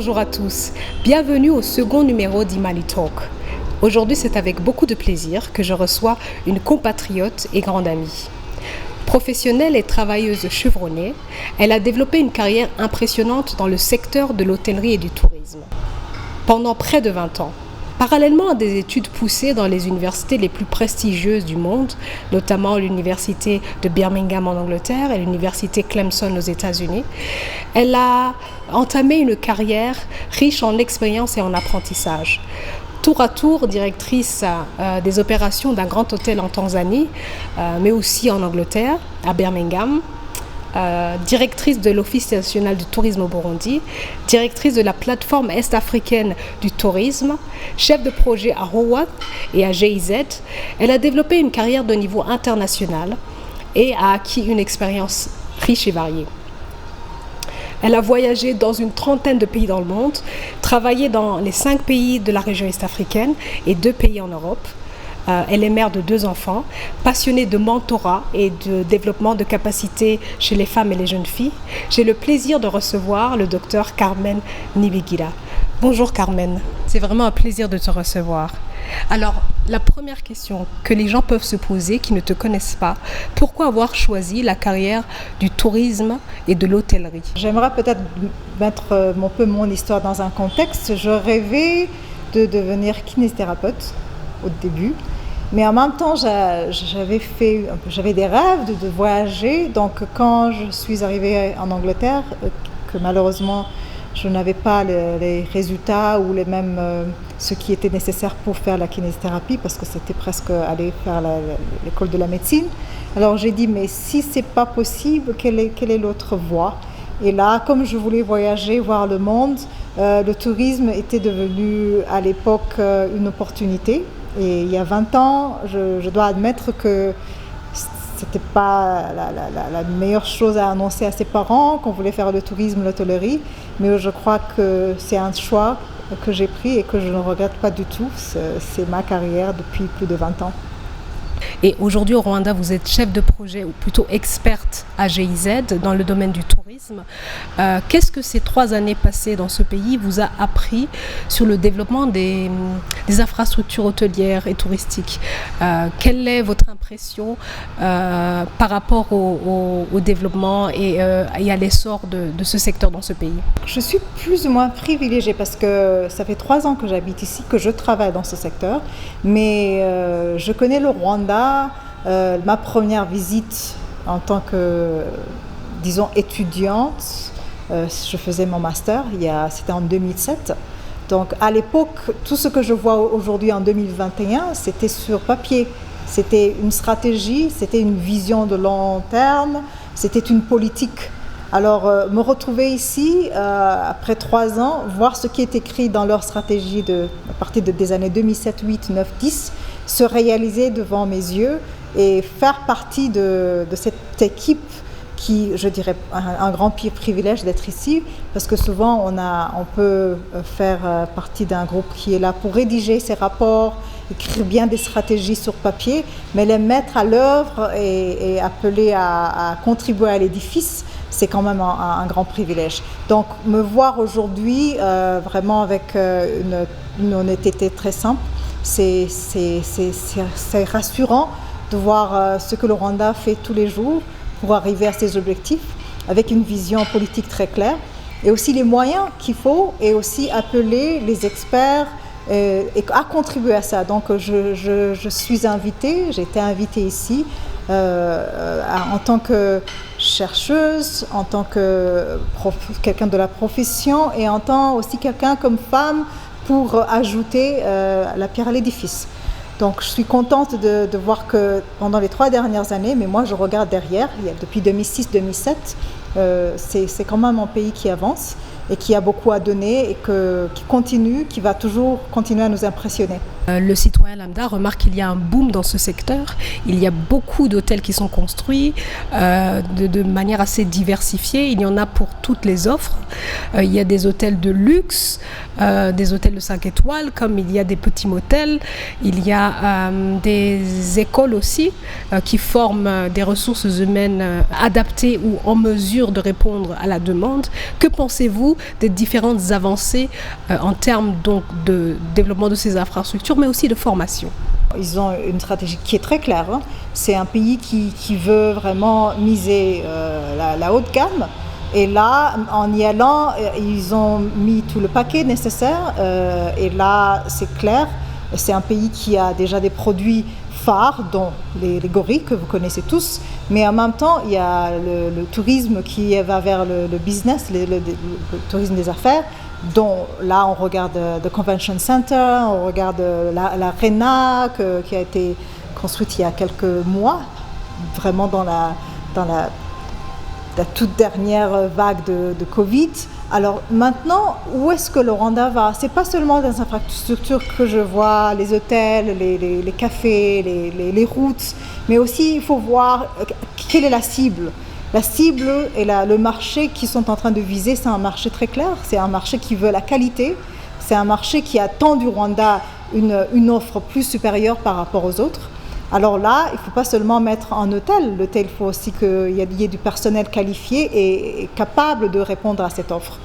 Bonjour à tous, bienvenue au second numéro d'Imali Talk. Aujourd'hui, c'est avec beaucoup de plaisir que je reçois une compatriote et grande amie. Professionnelle et travailleuse chevronnée, elle a développé une carrière impressionnante dans le secteur de l'hôtellerie et du tourisme. Pendant près de 20 ans. Parallèlement à des études poussées dans les universités les plus prestigieuses du monde, notamment l'université de Birmingham en Angleterre et l'université Clemson aux États-Unis, elle a entamé une carrière riche en expérience et en apprentissage. Tour à tour, directrice des opérations d'un grand hôtel en Tanzanie, mais aussi en Angleterre, à Birmingham, directrice de l'Office national du tourisme au Burundi, directrice de la plateforme est-africaine du tourisme, chef de projet à Howard et à GIZ. Elle a développé une carrière de niveau international et a acquis une expérience riche et variée. Elle a voyagé dans une trentaine de pays dans le monde, travaillé dans les 5 pays de la région est-africaine et 2 pays en Europe. Elle est mère de 2 enfants, passionnée de mentorat et de développement de capacités chez les femmes et les jeunes filles. J'ai le plaisir de recevoir le docteur Carmen Nibigira. Bonjour Carmen, c'est vraiment un plaisir de te recevoir. Alors, la première question que les gens peuvent se poser qui ne te connaissent pas, pourquoi avoir choisi la carrière du tourisme et de l'hôtellerie? J'aimerais peut-être mettre un peu mon histoire dans un contexte. Je rêvais de devenir kinésithérapeute au début, mais en même temps j'avais des rêves de voyager. Donc quand je suis arrivée en Angleterre, que malheureusement je n'avais pas les résultats ou les mêmes ce qui était nécessaire pour faire la kinésithérapie, parce que c'était presque aller faire l'école de la médecine. Alors j'ai dit, mais si c'est pas possible, quelle est l'autre voie? Et là, comme je voulais voyager, voir le monde, le tourisme était devenu à l'époque une opportunité. Et il y a 20 ans, je dois admettre que c'était pas la meilleure chose à annoncer à ses parents, qu'on voulait faire le tourisme, l'hôtellerie, mais je crois que c'est un choix que j'ai pris et que je ne regrette pas du tout. C'est ma carrière depuis plus de 20 ans. Et aujourd'hui au Rwanda, vous êtes chef de projet ou plutôt experte à GIZ dans le domaine du tourisme. Qu'est-ce que ces 3 années passées dans ce pays vous a appris sur le développement des infrastructures hôtelières et touristiques? Quelle est votre impression par rapport au développement et à l'essor de ce secteur dans ce pays? Je suis plus ou moins privilégiée parce que ça fait 3 ans que j'habite ici, que je travaille dans ce secteur, mais je connais le Rwanda. Ma première visite en tant que, disons, étudiante, je faisais mon master, c'était en 2007. Donc à l'époque, tout ce que je vois aujourd'hui en 2021, c'était sur papier. C'était une stratégie, c'était une vision de long terme, c'était une politique. Alors me retrouver ici, après 3 ans, voir ce qui est écrit dans leur stratégie à partir des années 2007, 8, 9, 10, se réaliser devant mes yeux et faire partie de cette équipe qui, je dirais, un grand privilège d'être ici, parce que souvent on peut faire partie d'un groupe qui est là pour rédiger ses rapports, écrire bien des stratégies sur papier, mais les mettre à l'œuvre et appeler à contribuer à l'édifice, c'est quand même un grand privilège. Donc me voir aujourd'hui vraiment avec une honnêteté très simple, c'est rassurant de voir ce que le Rwanda fait tous les jours pour arriver à ses objectifs, avec une vision politique très claire, et aussi les moyens qu'il faut, et aussi appeler les experts et à contribuer à ça. Donc je suis invitée, j'ai été invitée ici en tant que chercheuse, en tant que quelqu'un de la profession, et en tant aussi quelqu'un comme femme pour ajouter la pierre à l'édifice. Donc je suis contente de voir que pendant les 3 dernières années, mais moi je regarde derrière, depuis 2006-2007, c'est quand même un pays qui avance et qui a beaucoup à donner et qui va toujours continuer à nous impressionner. Le citoyen lambda remarque qu'il y a un boom dans ce secteur. Il y a beaucoup d'hôtels qui sont construits de manière assez diversifiée. Il y en a pour toutes les offres. Il y a des hôtels de luxe, des hôtels de 5 étoiles, comme il y a des petits motels. Il y a des écoles aussi qui forment des ressources humaines adaptées ou en mesure de répondre à la demande. Que pensez-vous des différentes avancées en termes donc de développement de ces infrastructures, mais aussi de formation. Ils ont une stratégie qui est très claire. C'est un pays qui veut vraiment miser la haute gamme. Et là, en y allant, ils ont mis tout le paquet nécessaire. Et là, c'est clair, c'est un pays qui a déjà des produits phares, dont les gorilles que vous connaissez tous. Mais en même temps, il y a le tourisme qui va vers le business, le tourisme des affaires, dont là, on regarde le Convention Center, on regarde l'Arena qui a été construite il y a quelques mois, vraiment dans la toute dernière vague de Covid. Alors maintenant, où est-ce que le Rwanda va? Ce n'est pas seulement des infrastructures que je vois, les hôtels, les cafés, les routes, mais aussi il faut voir quelle est la cible. La cible et le marché qu'ils sont en train de viser, c'est un marché très clair, c'est un marché qui veut la qualité, c'est un marché qui attend du Rwanda une offre plus supérieure par rapport aux autres. Alors là, il ne faut pas seulement mettre un hôtel. L'hôtel, il faut aussi qu'il y ait du personnel qualifié et capable de répondre à cette offre.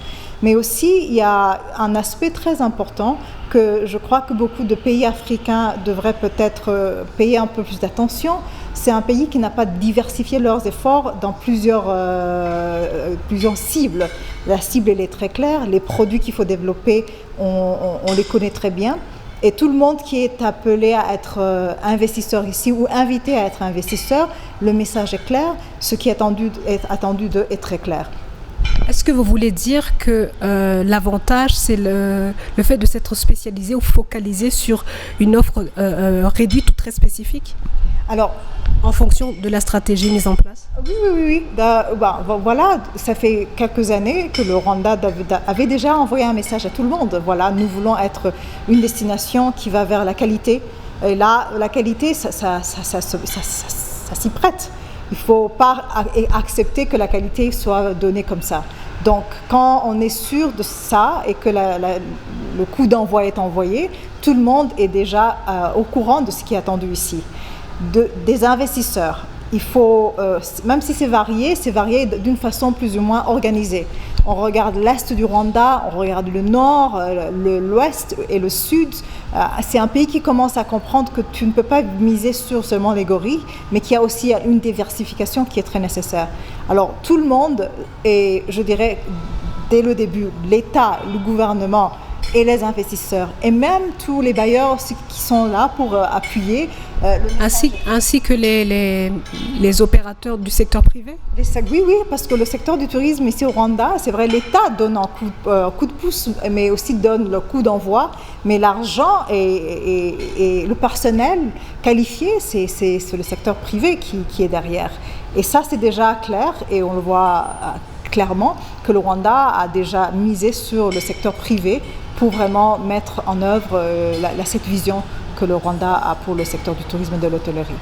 Mais aussi, il y a un aspect très important que je crois que beaucoup de pays africains devraient peut-être payer un peu plus d'attention. C'est un pays qui n'a pas diversifié leurs efforts dans plusieurs cibles. La cible, elle est très claire. Les produits qu'il faut développer, on les connaît très bien. Et tout le monde qui est appelé à être investisseur ici ou invité à être investisseur, le message est clair, ce qui est attendu d'eux est très clair. Est-ce que vous voulez dire que l'avantage, c'est le fait de s'être spécialisé ou focalisé sur une offre réduite ou très spécifique? Alors, en fonction de la stratégie mise en place? Oui. Voilà, ça fait quelques années que le Rwanda avait déjà envoyé un message à tout le monde. Voilà, nous voulons être une destination qui va vers la qualité. Et là, la qualité, ça s'y prête. Il ne faut pas accepter que la qualité soit donnée comme ça. Donc, quand on est sûr de ça et que le coup d'envoi est envoyé, tout le monde est déjà au courant de ce qui est attendu ici. Des investisseurs, il faut, même si c'est varié d'une façon plus ou moins organisée. On regarde l'est du Rwanda, on regarde le nord, l'ouest et le sud. C'est un pays qui commence à comprendre que tu ne peux pas miser sur seulement les gorilles, mais qu'il y a aussi une diversification qui est très nécessaire. Alors tout le monde, et je dirais dès le début, l'État, le gouvernement et les investisseurs, et même tous les bailleurs qui sont là pour appuyer. Ainsi que les opérateurs du secteur privé? Oui, parce que le secteur du tourisme ici au Rwanda, c'est vrai, l'État donne un coup de pouce, mais aussi donne le coup d'envoi, mais l'argent et le personnel qualifié, c'est le secteur privé qui est derrière. Et ça, c'est déjà clair, et on le voit clairement que le Rwanda a déjà misé sur le secteur privé pour vraiment mettre en œuvre cette vision que le Rwanda a pour le secteur du tourisme et de l'hôtellerie.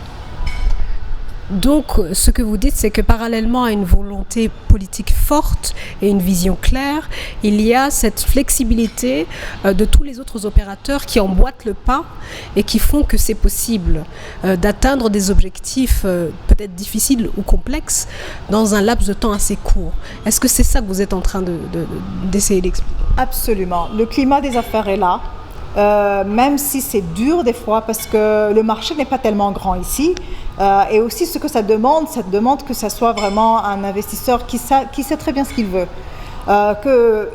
Donc, ce que vous dites, c'est que parallèlement à une volonté politique forte et une vision claire, il y a cette flexibilité de tous les autres opérateurs qui emboîtent le pas et qui font que c'est possible d'atteindre des objectifs peut-être difficiles ou complexes dans un laps de temps assez court. Est-ce que c'est ça que vous êtes en train d'essayer d'expliquer? Absolument. Le climat des affaires est là. Même si c'est dur des fois parce que le marché n'est pas tellement grand ici, et aussi ce que ça demande que ça soit vraiment un investisseur qui sait très bien ce qu'il veut.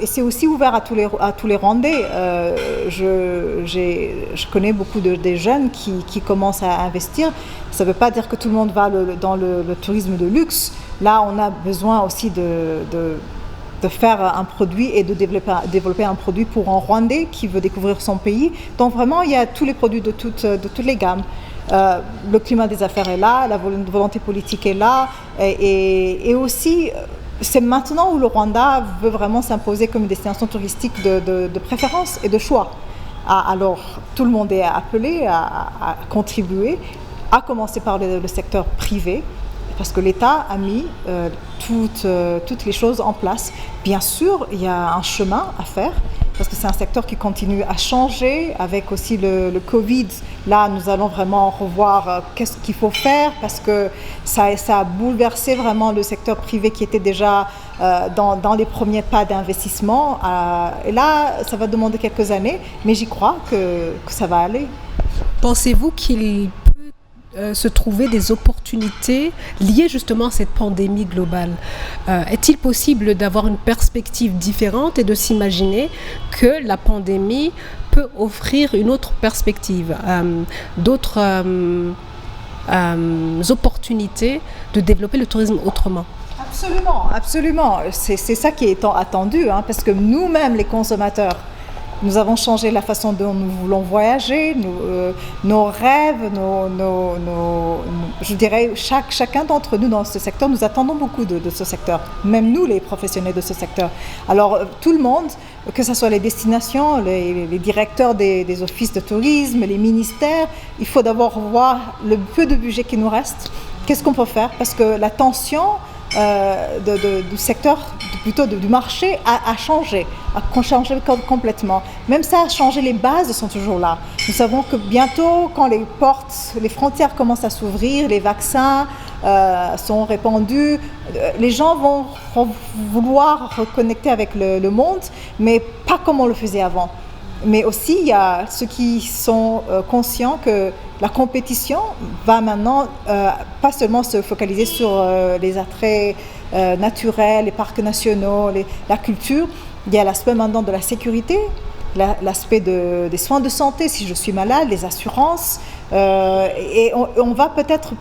Et c'est aussi ouvert à tous les Rwandais. Je connais beaucoup des jeunes qui commencent à investir. Ça ne veut pas dire que tout le monde va dans le tourisme de luxe. Là, on a besoin aussi de faire un produit et de développer un produit pour un Rwandais qui veut découvrir son pays. Donc vraiment, il y a tous les produits de toutes les gammes. Le climat des affaires est là, la volonté politique est là, et aussi, c'est maintenant où le Rwanda veut vraiment s'imposer comme une destination touristique de préférence et de choix. Alors, tout le monde est appelé à contribuer, à commencer par le secteur privé, parce que l'État a mis toutes les choses en place. Bien sûr, il y a un chemin à faire, parce que c'est un secteur qui continue à changer, avec aussi le Covid. Là, nous allons vraiment revoir qu'est-ce qu'il faut faire, parce que ça a bouleversé vraiment le secteur privé qui était déjà dans les premiers pas d'investissement. Et là, ça va demander quelques années, mais j'y crois que ça va aller. Pensez-vous qu'il peut se trouver des opportunités liées justement à cette pandémie globale? Est-il possible d'avoir une perspective différente et de s'imaginer que la pandémie peut offrir une autre perspective, d'autres opportunités de développer le tourisme autrement? Absolument, absolument. C'est ça qui est attendu, parce que nous-mêmes, les consommateurs, nous avons changé la façon dont nous voulons voyager, nos rêves, je dirais, chacun d'entre nous dans ce secteur, nous attendons beaucoup de ce secteur, même nous, les professionnels de ce secteur. Alors, tout le monde, que ce soit les destinations, les directeurs des offices de tourisme, les ministères, il faut d'abord voir le peu de budget qui nous reste. Qu'est-ce qu'on peut faire? Parce que la tension du secteur, plutôt du marché, a changé complètement. Même ça a changé, les bases sont toujours là. Nous savons que bientôt, quand les frontières commencent à s'ouvrir, les vaccins sont répandus, les gens vont vouloir reconnecter avec le monde, mais pas comme on le faisait avant. Mais aussi, il y a ceux qui sont conscients que la compétition va maintenant pas seulement se focaliser sur les attraits naturels, les parcs nationaux, la culture. Il y a l'aspect maintenant de la sécurité, l'aspect des soins de santé si je suis malade, les assurances. Et on va peut-être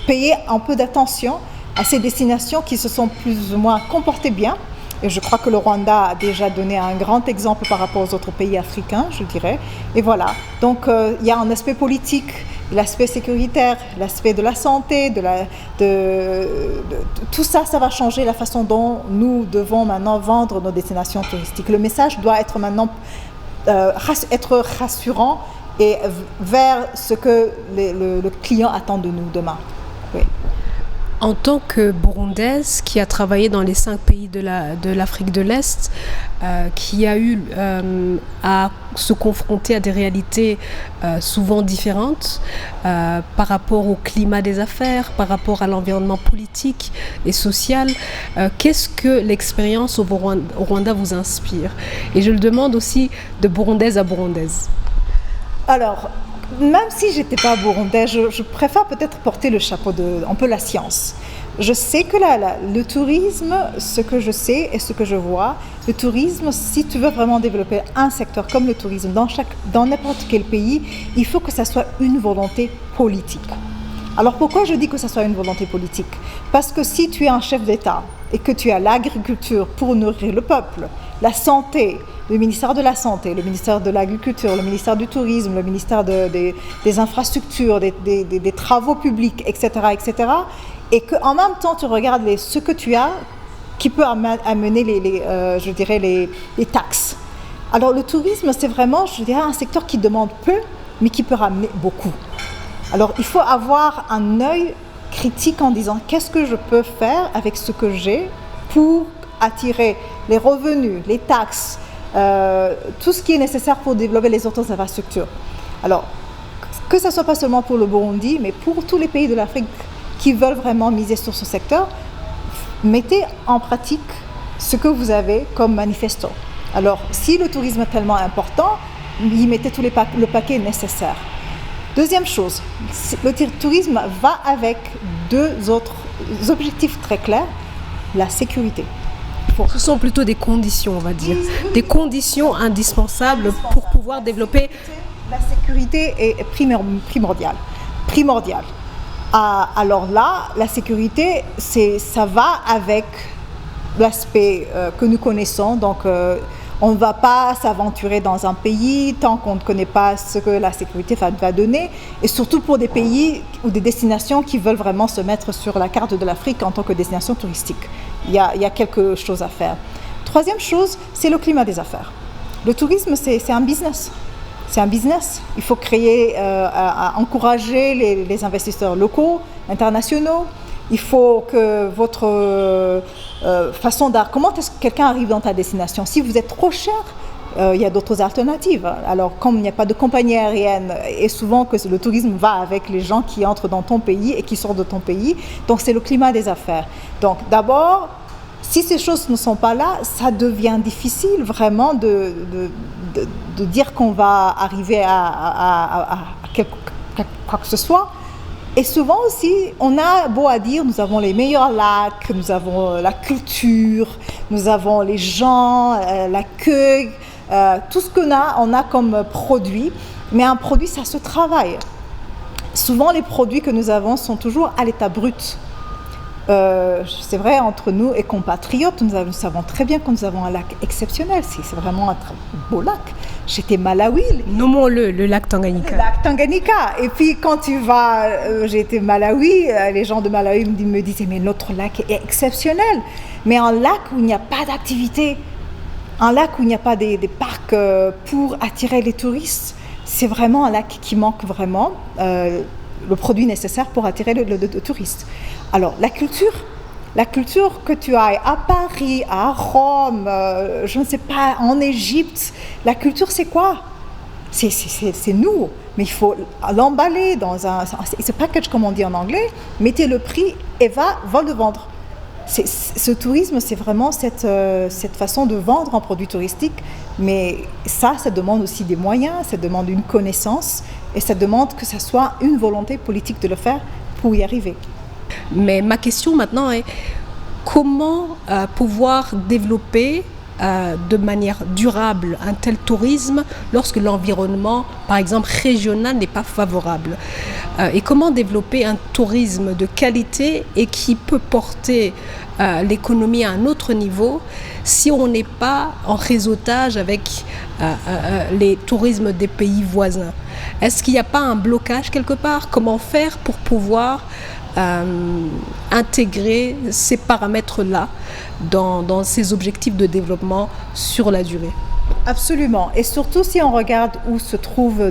payer un peu d'attention à ces destinations qui se sont plus ou moins comportées bien. Et je crois que le Rwanda a déjà donné un grand exemple par rapport aux autres pays africains, je dirais. Et voilà. Donc, il y a un aspect politique, l'aspect sécuritaire, l'aspect de la santé, tout ça, ça va changer la façon dont nous devons maintenant vendre nos destinations touristiques. Le message doit être maintenant être rassurant et vers ce que le client attend de nous demain. Oui. En tant que Burundaise qui a travaillé dans les 5 pays de l'Afrique de l'Est, qui a eu à se confronter à des réalités souvent différentes par rapport au climat des affaires, par rapport à l'environnement politique et social, qu'est-ce que l'expérience au Rwanda vous inspire? Et je le demande aussi de Burundaise à Burundaise. Alors, même si je n'étais pas burundaise, je préfère peut-être porter le chapeau un peu la science. Je sais que le tourisme, ce que je sais et ce que je vois, le tourisme, si tu veux vraiment développer un secteur comme le tourisme dans n'importe quel pays, il faut que ça soit une volonté politique. Alors pourquoi je dis que ça soit une volonté politique? Parce que si tu es un chef d'État et que tu as l'agriculture pour nourrir le peuple, la santé, le ministère de la Santé, le ministère de l'Agriculture, le ministère du Tourisme, le ministère des Infrastructures, des Travaux publics, etc., et qu'en même temps, tu regardes ce que tu as qui peut amener les taxes. Alors, le tourisme, c'est vraiment, je dirais, un secteur qui demande peu, mais qui peut ramener beaucoup. Alors, il faut avoir un œil critique en disant qu'est-ce que je peux faire avec ce que j'ai pour attirer les revenus, les taxes, tout ce qui est nécessaire pour développer les autres infrastructures. Alors, que ce soit pas seulement pour le Burundi, mais pour tous les pays de l'Afrique qui veulent vraiment miser sur ce secteur, mettez en pratique ce que vous avez comme manifesto. Alors, si le tourisme est tellement important, y mettez tout le paquet nécessaire. Deuxième chose, le tourisme va avec 2 autres objectifs très clairs, la sécurité. Ce sont plutôt des conditions, on va dire, des conditions indispensables pour pouvoir développer. La sécurité est primordiale. Alors là, la sécurité, ça va avec l'aspect que nous connaissons. Donc, on ne va pas s'aventurer dans un pays tant qu'on ne connaît pas ce que la sécurité va donner. Et surtout pour des pays ou des destinations qui veulent vraiment se mettre sur la carte de l'Afrique en tant que destination touristique. Il y a quelque chose à faire. Troisième chose, c'est le climat des affaires. Le tourisme, c'est un business. C'est un business. Il faut encourager les investisseurs locaux, internationaux. Il faut que votre façon d'art... Comment est-ce que quelqu'un arrive dans ta destination? Si vous êtes trop cher, il y a d'autres alternatives. Alors, comme il n'y a pas de compagnie aérienne, et souvent que le tourisme va avec les gens qui entrent dans ton pays et qui sortent de ton pays, donc c'est le climat des affaires. Donc, d'abord, si ces choses ne sont pas là, ça devient difficile vraiment de dire qu'on va arriver à quoi que ce soit. Et souvent aussi, on a beau à dire, nous avons les meilleurs lacs, nous avons la culture, nous avons les gens, l'accueil, tout ce qu'on a, on a comme produit. Mais un produit, ça se travaille. Souvent, les produits que nous avons sont toujours à l'état brut. C'est vrai, entre nous et compatriotes, nous savons très bien que nous avons un lac exceptionnel. C'est vraiment un très beau lac. J'étais Malawi. Nommons-le, le lac Tanganyika. Le lac Tanganyika. Et puis quand tu vas, j'ai été Malawi, les gens de Malawi me disaient, mais notre lac est exceptionnel. Mais un lac où il n'y a pas d'activité, un lac où il n'y a pas des parcs pour attirer les touristes, c'est vraiment un lac qui manque vraiment le produit nécessaire pour attirer le touristes. Alors, la culture que tu as à Paris, à Rome, je ne sais pas, en Égypte, la culture c'est quoi? C'est nous, mais il faut l'emballer dans un package comme on dit en anglais, mettez le prix et va le vendre. Ce tourisme, c'est vraiment cette façon de vendre un produit touristique, mais ça demande aussi des moyens, ça demande une connaissance et ça demande que ça soit une volonté politique de le faire pour y arriver. Mais ma question maintenant est comment pouvoir développer de manière durable un tel tourisme lorsque l'environnement, par exemple régional, n'est pas favorable et comment développer un tourisme de qualité et qui peut porter l'économie à un autre niveau si on n'est pas en réseautage avec les tourismes des pays voisins. Est-ce qu'il n'y a pas un blocage quelque part? Comment faire pour pouvoir intégrer ces paramètres-là dans ces objectifs de développement sur la durée? Absolument. Et surtout si on regarde où se trouve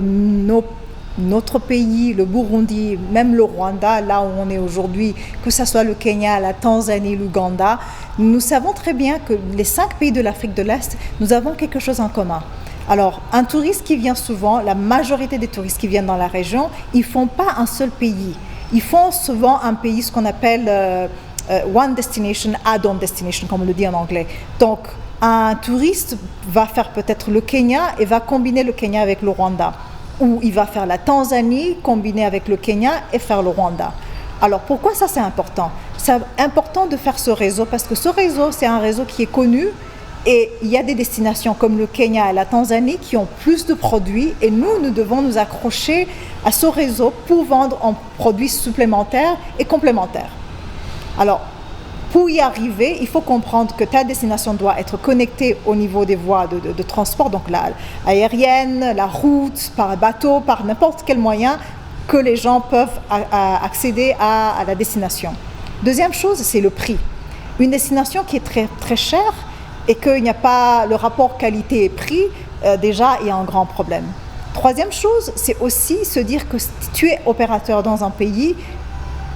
notre pays, le Burundi, même le Rwanda, là où on est aujourd'hui, que ce soit le Kenya, la Tanzanie, l'Ouganda, nous savons très bien que les 5 pays de l'Afrique de l'Est, nous avons quelque chose en commun. Alors, un touriste qui vient souvent, la majorité des touristes qui viennent dans la région, ils ne font pas un seul pays. Ils font souvent un pays, ce qu'on appelle one destination, add-on destination, comme on le dit en anglais. Donc, un touriste va faire peut-être le Kenya et va combiner le Kenya avec le Rwanda. Ou il va faire la Tanzanie, combiner avec le Kenya et faire le Rwanda. Alors, pourquoi ça c'est important? C'est important de faire ce réseau parce que ce réseau, c'est un réseau qui est connu et il y a des destinations comme le Kenya et la Tanzanie qui ont plus de produits et nous devons nous accrocher à ce réseau pour vendre en produits supplémentaires et complémentaires. Alors, pour y arriver, il faut comprendre que ta destination doit être connectée au niveau des voies de transport, donc l'aérienne, la route, par bateau, par n'importe quel moyen que les gens peuvent accéder à la destination. Deuxième chose, c'est le prix. Une destination qui est très, très chère et qu'il n'y a pas le rapport qualité-prix, déjà, il y a un grand problème. Troisième chose, c'est aussi se dire que si tu es opérateur dans un pays,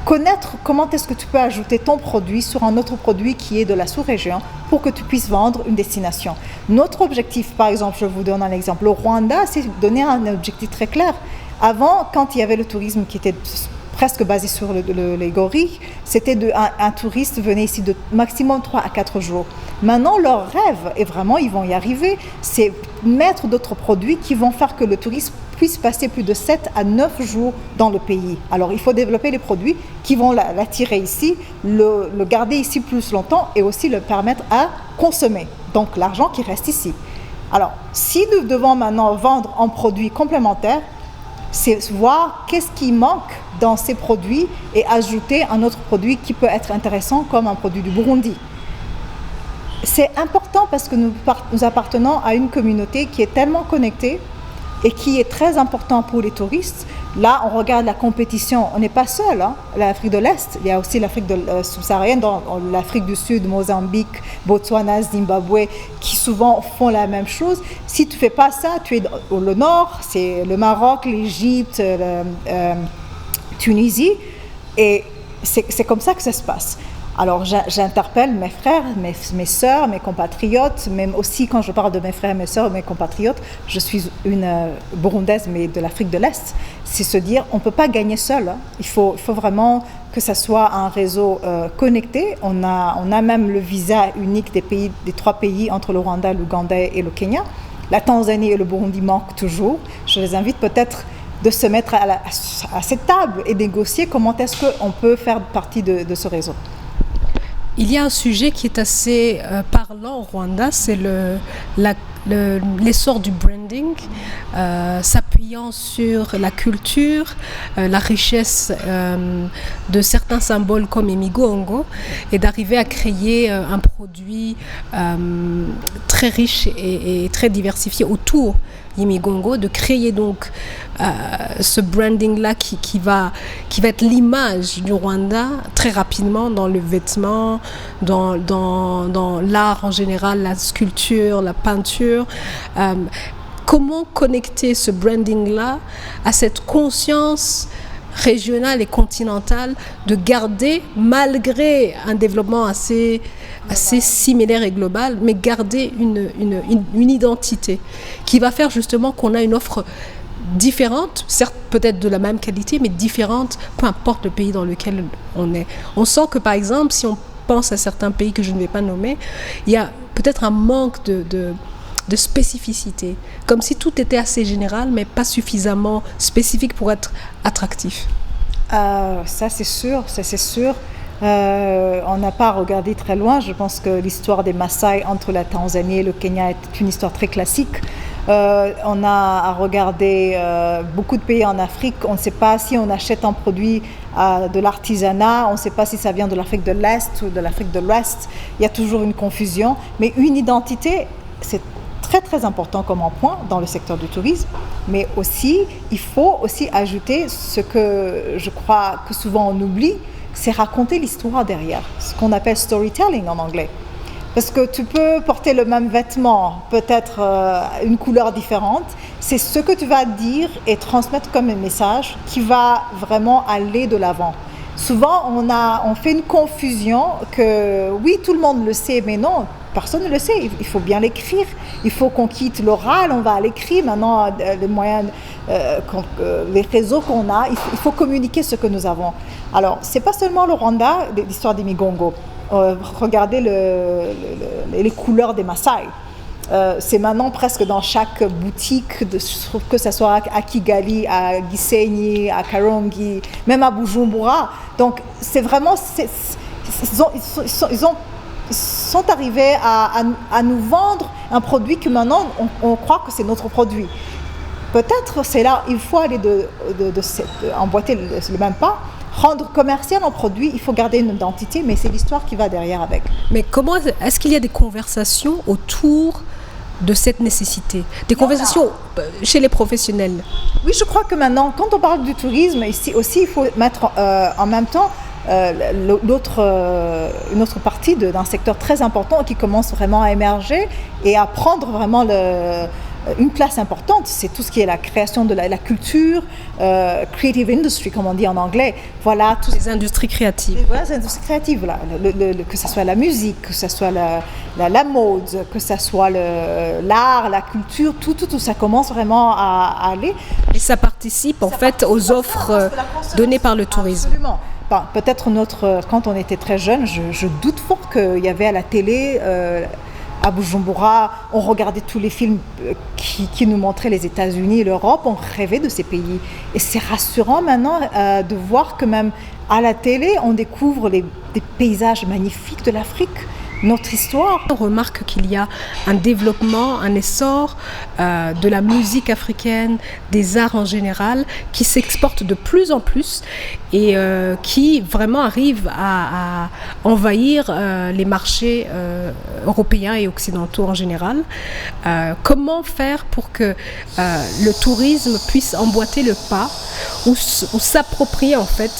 connaître comment est-ce que tu peux ajouter ton produit sur un autre produit qui est de la sous-région pour que tu puisses vendre une destination. Notre objectif, par exemple, je vous donne un exemple, le Rwanda, c'est donner un objectif très clair. Avant, quand il y avait le tourisme qui était presque basé sur les gorilles, c'était un touriste venait ici de maximum 3 à 4 jours. Maintenant, leur rêve, et vraiment ils vont y arriver, c'est mettre d'autres produits qui vont faire que le touriste puisse passer plus de 7 à 9 jours dans le pays. Alors, il faut développer les produits qui vont l'attirer ici, le garder ici plus longtemps et aussi le permettre à consommer. Donc, l'argent qui reste ici. Alors, si nous devons maintenant vendre en produits complémentaires, c'est voir qu'est-ce qui manque dans ces produits et ajouter un autre produit qui peut être intéressant comme un produit du Burundi. C'est important parce que nous appartenons à une communauté qui est tellement connectée et qui est très important pour les touristes. Là, on regarde la compétition, on n'est pas seul. L'Afrique de l'Est, il y a aussi l'Afrique subsaharienne, dans l'Afrique du Sud, Mozambique, Botswana, Zimbabwe, qui souvent font la même chose. Si tu ne fais pas ça, tu es au nord, c'est le Maroc, l'Égypte, Tunisie, et c'est comme ça que ça se passe. Alors j'interpelle mes frères, mes sœurs, mes compatriotes, même aussi quand je parle de mes frères, mes sœurs, mes compatriotes, je suis une Burundaise mais de l'Afrique de l'Est. C'est se dire, on ne peut pas gagner seul. Hein. Il faut vraiment que ça soit un réseau connecté. On a même le visa unique des 3 pays entre le Rwanda, l'Ouganda et le Kenya. La Tanzanie et le Burundi manquent toujours. Je les invite peut-être de se mettre à cette table et négocier comment est-ce qu'on peut faire partie de ce réseau. Il y a un sujet qui est assez parlant au Rwanda, c'est l'essor du branding, s'appuyant sur la culture, la richesse de certains symboles comme Imigongo, et d'arriver à créer un produit très riche et très diversifié autour Imigongo, de créer donc ce branding-là qui va être l'image du Rwanda très rapidement dans le vêtement, dans l'art en général, la sculpture, la peinture. Comment connecter ce branding-là à cette conscience régionale et continentale de garder, malgré un développement assez similaire et global, mais garder une identité qui va faire justement qu'on a une offre différente, certes peut-être de la même qualité, mais différente, peu importe le pays dans lequel on est. On sent que par exemple, si on pense à certains pays que je ne vais pas nommer, il y a peut-être un manque de spécificité, comme si tout était assez général, mais pas suffisamment spécifique pour être attractif. Ça c'est sûr, on n'a pas regardé très loin. Je pense que l'histoire des Maasai entre la Tanzanie et le Kenya est une histoire très classique. On a à regarder beaucoup de pays en Afrique. On ne sait pas si on achète un produit de l'artisanat, on ne sait pas si ça vient de l'Afrique de l'Est ou de l'Afrique de l'Ouest. Il y a toujours une confusion. Mais une identité, c'est très très important comme un point dans le secteur du tourisme. Mais aussi, il faut aussi ajouter ce que je crois que souvent on oublie, c'est raconter l'histoire derrière, ce qu'on appelle storytelling en anglais. Parce que tu peux porter le même vêtement, peut-être une couleur différente. C'est ce que tu vas dire et transmettre comme un message qui va vraiment aller de l'avant. Souvent, on fait une confusion que oui, tout le monde le sait, mais non, personne ne le sait. Il faut bien l'écrire. Il faut qu'on quitte l'oral, on va à l'écrit. Maintenant, les moyens, les réseaux qu'on a, il faut communiquer ce que nous avons. Alors, c'est pas seulement le Rwanda, l'histoire des Migongo. Regardez les couleurs des Maasai. C'est maintenant presque dans chaque boutique, que ce soit à Kigali, à Gisenyi, à Karongi, même à Bujumbura. Donc, c'est vraiment... Ils sont arrivés à nous vendre un produit que maintenant, on croit que c'est notre produit. Peut-être c'est là, il faut aller emboîter le même pas. Rendre commercial un produit, il faut garder une identité, mais c'est l'histoire qui va derrière avec. Mais comment est-ce qu'il y a des conversations autour de cette nécessité, des conversations chez les professionnels? Oui, je crois que maintenant, quand on parle du tourisme, ici aussi, il faut mettre en même temps une autre partie d'un secteur très important qui commence vraiment à émerger et à prendre vraiment une place importante. C'est tout ce qui est la création de la culture, creative industry, comme on dit en anglais. Voilà, toutes les industries créatives. Voilà, les industries créatives, là. Que ce soit la musique, que ce soit la mode, que ce soit l'art, la culture, tout ça commence vraiment à aller. Et ça participe en fait aux offres données par le tourisme. Absolument. Peut-être quand on était très jeune, je doute fort qu'il y avait à la télé... à Bujumbura, on regardait tous les films qui nous montraient les États-Unis et l'Europe, on rêvait de ces pays. Et c'est rassurant maintenant de voir que même à la télé, on découvre des paysages magnifiques de l'Afrique, notre histoire. On remarque qu'il y a un développement, un essor de la musique africaine, des arts en général, qui s'exportent de plus en plus et qui vraiment arrivent à envahir les marchés européens et occidentaux en général. Comment faire pour que le tourisme puisse emboîter le pas ou s'approprier en fait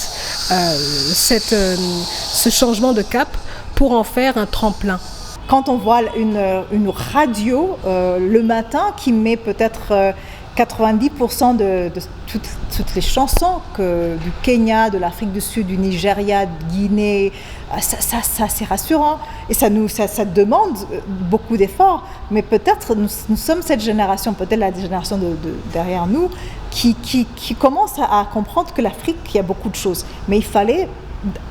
ce changement de cap pour en faire un tremplin? Quand on voit une radio le matin qui met peut-être 90% de toutes les chansons du Kenya, de l'Afrique du Sud, du Nigeria, de Guinée, ça c'est rassurant. Et ça demande beaucoup d'efforts. Mais peut-être nous sommes cette génération, peut-être la génération derrière nous, qui commence à comprendre que l'Afrique, il y a beaucoup de choses. Mais il fallait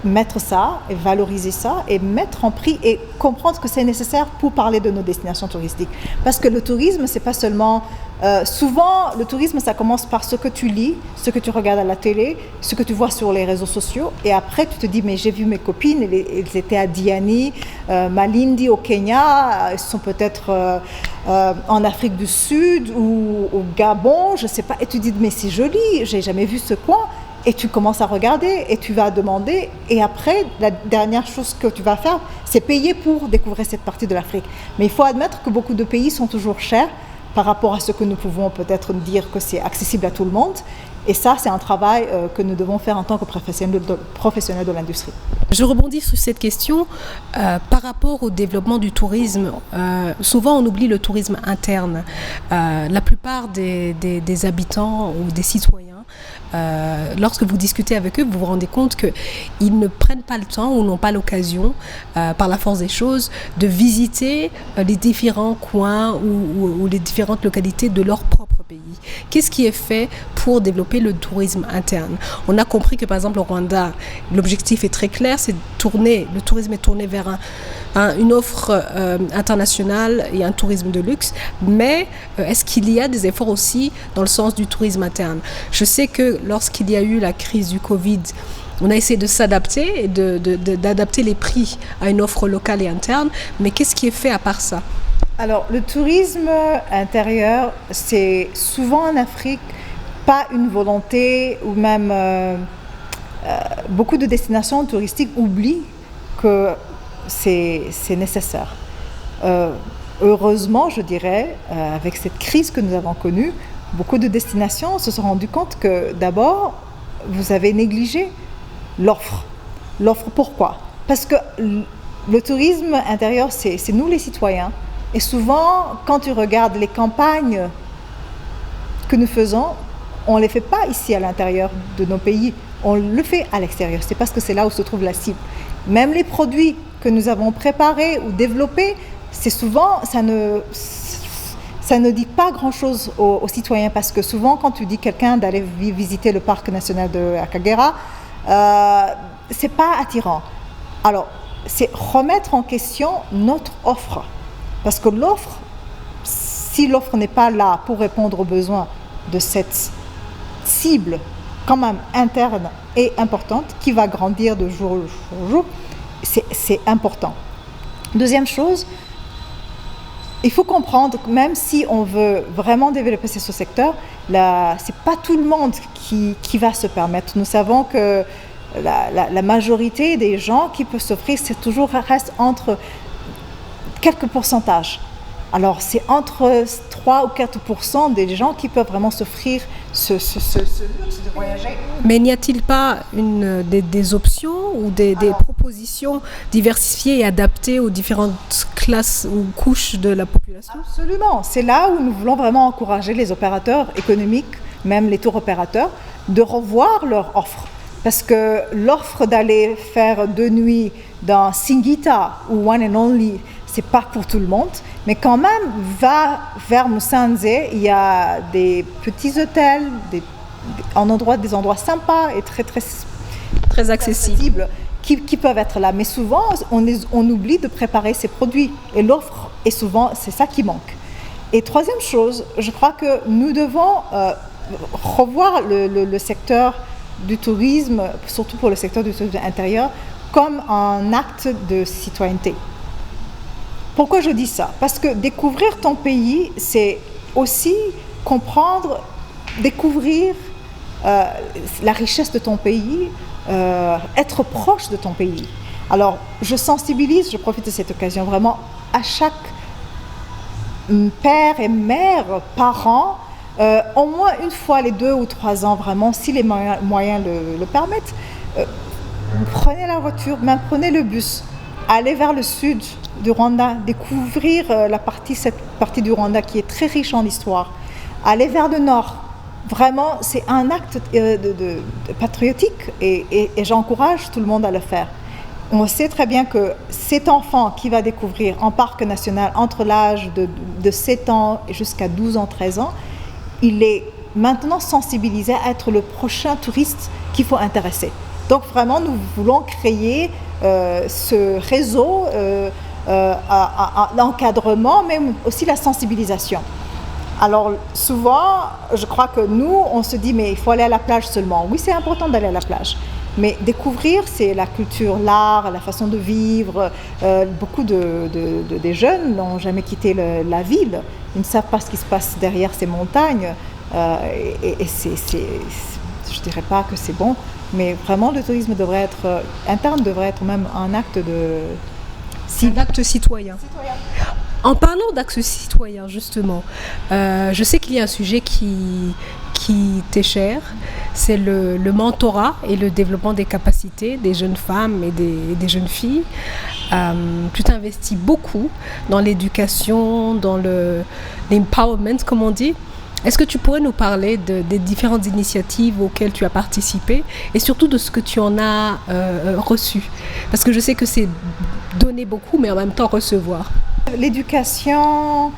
mettre ça et valoriser ça et mettre en prix et comprendre que c'est nécessaire pour parler de nos destinations touristiques. Parce que le tourisme, c'est pas seulement... souvent, le tourisme, ça commence par ce que tu lis, ce que tu regardes à la télé, ce que tu vois sur les réseaux sociaux. Et après, tu te dis, mais j'ai vu mes copines, elles étaient à Diani, Malindi au Kenya, elles sont peut-être en Afrique du Sud ou au Gabon, je sais pas. Et tu te dis, mais c'est joli, j'ai jamais vu ce coin. Et tu commences à regarder et tu vas demander. Et après, la dernière chose que tu vas faire, c'est payer pour découvrir cette partie de l'Afrique. Mais il faut admettre que beaucoup de pays sont toujours chers par rapport à ce que nous pouvons peut-être dire que c'est accessible à tout le monde. Et ça, c'est un travail que nous devons faire en tant que professionnels de l'industrie. Je rebondis sur cette question par rapport au développement du tourisme. Souvent, on oublie le tourisme interne. La plupart des habitants ou des citoyens, lorsque vous discutez avec eux, vous vous rendez compte qu'ils ne prennent pas le temps ou n'ont pas l'occasion, par la force des choses, de visiter les différents coins ou les différentes localités de leur propre pays. Qu'est-ce qui est fait pour développer le tourisme interne? On a compris que, par exemple, au Rwanda, l'objectif est très clair, c'est de tourner, le tourisme est tourné vers une offre internationale et un tourisme de luxe, mais est-ce qu'il y a des efforts aussi dans le sens du tourisme interne? Je sais que lorsqu'il y a eu la crise du Covid, on a essayé de s'adapter et d'adapter les prix à une offre locale et interne, mais qu'est-ce qui est fait à part ça? Alors, le tourisme intérieur, c'est souvent en Afrique pas une volonté ou même beaucoup de destinations touristiques oublient que c'est nécessaire. Heureusement, je dirais, avec cette crise que nous avons connue, beaucoup de destinations se sont rendues compte que d'abord, vous avez négligé l'offre. L'offre, pourquoi? Parce que le tourisme intérieur, c'est nous les citoyens. Et souvent, quand tu regardes les campagnes que nous faisons, on ne les fait pas ici à l'intérieur de nos pays, on le fait à l'extérieur. C'est parce que c'est là où se trouve la cible. Même les produits que nous avons préparés ou développés, c'est souvent, ça ne dit pas grand-chose aux citoyens, parce que souvent, quand tu dis quelqu'un d'aller visiter le parc national de Akagera, c'est pas attirant. Alors, c'est remettre en question notre offre. Parce que l'offre, si l'offre n'est pas là pour répondre aux besoins de cette cible quand même interne et importante, qui va grandir de jour en jour, c'est important. Deuxième chose, il faut comprendre que même si on veut vraiment développer ce secteur, ce n'est pas tout le monde qui va se permettre. Nous savons que la majorité des gens qui peuvent s'offrir, reste entre quelques pourcentages. Alors, c'est entre 3 ou 4% des gens qui peuvent vraiment s'offrir ce luxe de voyager. Mais n'y a-t-il pas des options ou des propositions diversifiées et adaptées aux différentes classes ou couches de la population? Absolument. C'est là où nous voulons vraiment encourager les opérateurs économiques, même les tour opérateurs, de revoir leur offre. Parce que l'offre d'aller faire 2 nuits dans Singita ou One and Only, c'est pas pour tout le monde, mais quand même, va vers Musanze, il y a des petits hôtels, des endroits sympas et très accessibles qui peuvent être là. Mais souvent, on oublie de préparer ces produits et l'offre, et souvent, c'est ça qui manque. Et troisième chose, je crois que nous devons revoir le secteur du tourisme, surtout pour le secteur du tourisme intérieur, comme un acte de citoyenneté. Pourquoi je dis ça? Parce que découvrir ton pays, c'est aussi comprendre, découvrir la richesse de ton pays, être proche de ton pays. Alors, je sensibilise, je profite de cette occasion vraiment à chaque père et mère, parents, au moins une fois les 2 ou 3 ans, vraiment, si les moyens le permettent, prenez la voiture, même prenez le bus, allez vers le sud du Rwanda, découvrir cette partie du Rwanda qui est très riche en histoire. aller vers le nord. Vraiment, c'est un acte de patriotique et j'encourage tout le monde à le faire. On sait très bien que cet enfant qui va découvrir en parc national entre l'âge de 7 ans jusqu'à 12 ans, 13 ans, il est maintenant sensibilisé à être le prochain touriste qu'il faut intéresser. Donc vraiment, nous voulons créer ce réseau, l'encadrement, mais aussi la sensibilisation. Alors souvent, je crois que nous, on se dit mais il faut aller à la plage seulement. Oui, c'est important d'aller à la plage. Mais découvrir, c'est la culture, l'art, la façon de vivre. Beaucoup des jeunes n'ont jamais quitté la ville. Ils ne savent pas ce qui se passe derrière ces montagnes. Je ne dirais pas que c'est bon, mais vraiment le tourisme interne devrait être même un acte un acte citoyen. En parlant d'actes citoyens, justement, je sais qu'il y a un sujet qui t'est cher, c'est le mentorat et le développement des capacités des jeunes femmes et des jeunes filles. Tu t'investis beaucoup dans l'éducation, dans l'empowerment, comme on dit. Est-ce que tu pourrais nous parler des différentes initiatives auxquelles tu as participé et surtout de ce que tu en as reçu? Parce que je sais que c'est donner beaucoup, mais en même temps recevoir. L'éducation,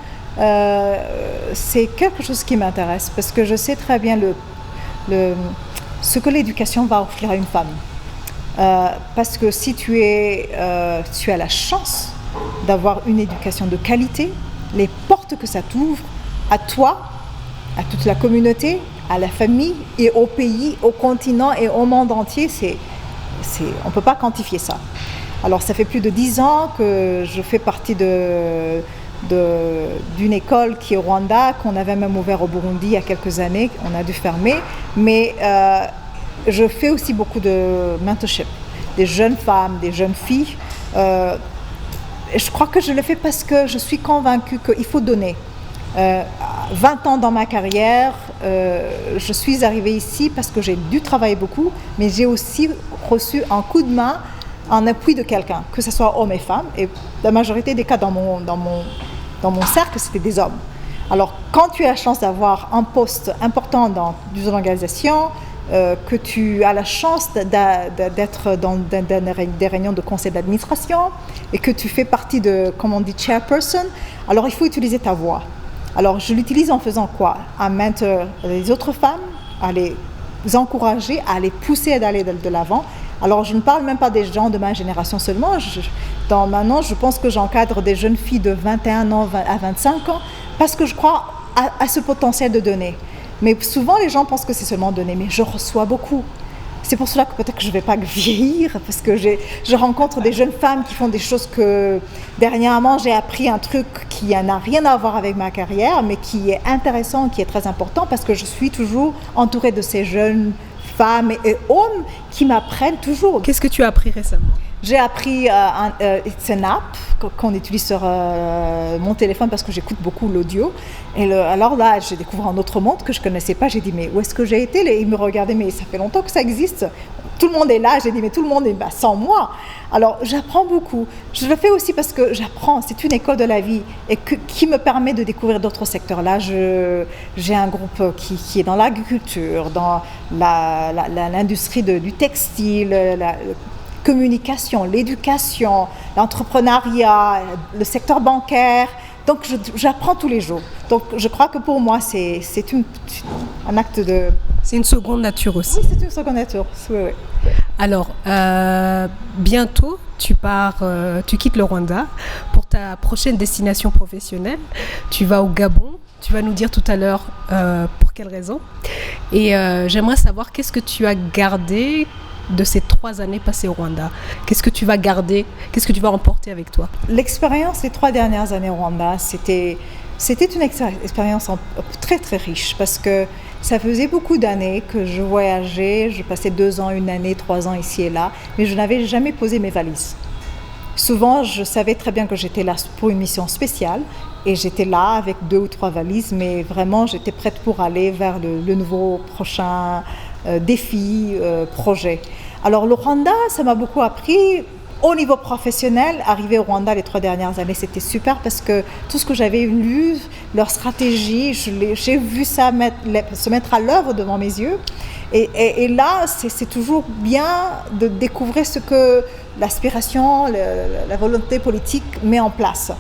c'est quelque chose qui m'intéresse parce que je sais très bien ce que l'éducation va offrir à une femme. Parce que si tu as la chance d'avoir une éducation de qualité, les portes que ça t'ouvre à toi, à toute la communauté, à la famille et au pays, au continent et au monde entier, on ne peut pas quantifier ça. Alors ça fait plus de 10 ans que je fais partie d'une école qui est au Rwanda, qu'on avait même ouvert au Burundi il y a quelques années, on a dû fermer, mais je fais aussi beaucoup de mentorship, des jeunes femmes, des jeunes filles. Je crois que je le fais parce que je suis convaincue qu'il faut donner. 20 ans dans ma carrière, je suis arrivée ici parce que j'ai dû travailler beaucoup, mais j'ai aussi reçu un coup de main, un appui de quelqu'un, que ce soit hommes et femmes. Et la majorité des cas dans mon cercle, c'était des hommes. Alors, quand tu as la chance d'avoir un poste important dans une organisation, que tu as la chance d'être dans des réunions de conseil d'administration et que tu fais partie de, comme on dit, chairperson, alors il faut utiliser ta voix. Alors, je l'utilise en faisant quoi? À mentor les autres femmes, à les encourager, à les pousser d'aller de l'avant. Alors, je ne parle même pas des gens de ma génération seulement. Maintenant, je pense que j'encadre des jeunes filles de 21 ans à 25 ans parce que je crois à ce potentiel de donner. Mais souvent, les gens pensent que c'est seulement donner, mais je reçois beaucoup. C'est pour cela que peut-être que je ne vais pas vieillir, parce que je rencontre des jeunes femmes qui font des choses que, dernièrement, j'ai appris un truc qui n'a rien à voir avec ma carrière, mais qui est intéressant, qui est très important, parce que je suis toujours entourée de ces jeunes femmes et hommes qui m'apprennent toujours. Qu'est-ce que tu as appris récemment? J'ai appris c'est une app qu'on utilise sur mon téléphone parce que j'écoute beaucoup l'audio. Alors là, j'ai découvert un autre monde que je ne connaissais pas. J'ai dit, mais où est-ce que j'ai été? Ils me regardaient, mais ça fait longtemps que ça existe. Tout le monde est là. J'ai dit, mais tout le monde est sans moi. Alors, j'apprends beaucoup. Je le fais aussi parce que j'apprends. C'est une école de la vie et qui me permet de découvrir d'autres secteurs. Là, j'ai un groupe qui est dans l'agriculture, dans l'industrie du textile, communication, l'éducation, l'entrepreneuriat, le secteur bancaire. Donc, j'apprends tous les jours. Donc, je crois que pour moi, c'est un acte de... C'est une seconde nature aussi. Oui, c'est une seconde nature. Oui, oui. Alors, bientôt, tu quittes le Rwanda pour ta prochaine destination professionnelle. Tu vas au Gabon. Tu vas nous dire tout à l'heure pour quelles raisons. Et j'aimerais savoir qu'est-ce que tu as gardé de ces 3 années passées au Rwanda. Qu'est-ce que tu vas garder? Qu'est-ce que tu vas emporter avec toi? L'expérience des 3 dernières années au Rwanda, c'était une expérience très très riche parce que ça faisait beaucoup d'années que je voyageais, je passais 2 ans, 1 année, 3 ans ici et là, mais je n'avais jamais posé mes valises. Souvent, je savais très bien que j'étais là pour une mission spéciale et j'étais là avec 2 ou 3 valises, mais vraiment j'étais prête pour aller vers le nouveau prochain défi, projet. Alors le Rwanda, ça m'a beaucoup appris Au niveau professionnel, arrivé au Rwanda les 3 dernières années, c'était super parce que tout ce que j'avais lu, leur stratégie, j'ai vu ça se mettre à l'œuvre devant mes yeux. Et là, c'est toujours bien de découvrir ce que l'aspiration, la volonté politique met en place.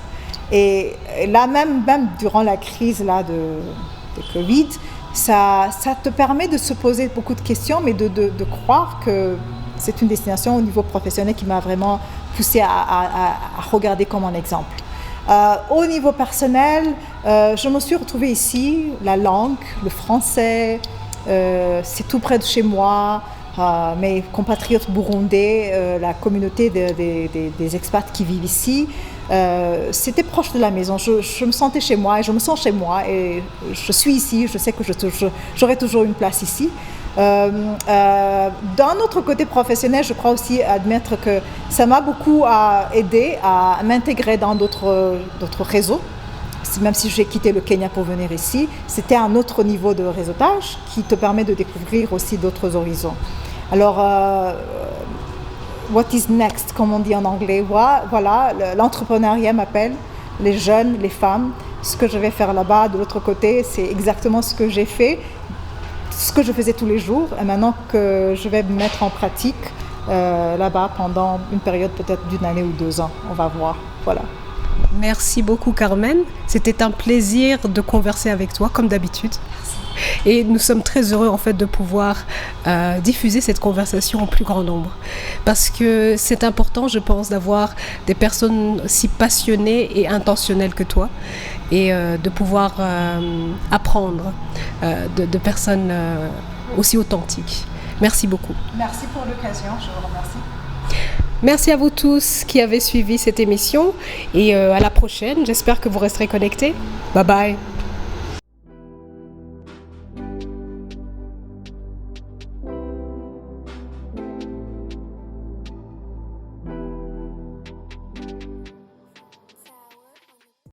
Et là, même durant la crise là, de Covid, ça te permet de se poser beaucoup de questions, mais de croire que c'est une destination au niveau professionnel qui m'a vraiment poussée à regarder comme un exemple. Au niveau personnel, je me suis retrouvée ici, la langue, le français, c'est tout près de chez moi. Mes compatriotes burundais, la communauté des expats qui vivent ici, c'était proche de la maison. Je me sentais chez moi et je me sens chez moi et je suis ici, je sais que j'aurai toujours une place ici. D'un autre côté professionnel, je crois aussi admettre que ça m'a beaucoup aidé à m'intégrer dans d'autres réseaux. Même si j'ai quitté le Kenya pour venir ici, c'était un autre niveau de réseautage qui te permet de découvrir aussi d'autres horizons. Alors, what is next, comme on dit en anglais, voilà, l'entrepreneuriat m'appelle, les jeunes, les femmes. Ce que je vais faire là-bas, de l'autre côté, c'est exactement ce que j'ai fait, ce que je faisais tous les jours, et maintenant que je vais me mettre en pratique là-bas pendant une période peut-être d'1 année ou 2 ans. On va voir, voilà. Merci beaucoup Carmen, c'était un plaisir de converser avec toi comme d'habitude. Et nous sommes très heureux en fait de pouvoir diffuser cette conversation au plus grand nombre. Parce que c'est important, je pense, d'avoir des personnes aussi passionnées et intentionnelles que toi et de pouvoir apprendre de personnes aussi authentiques. Merci beaucoup. Merci pour l'occasion, je vous remercie. Merci à vous tous qui avez suivi cette émission et à la prochaine. J'espère que vous resterez connectés. Bye bye.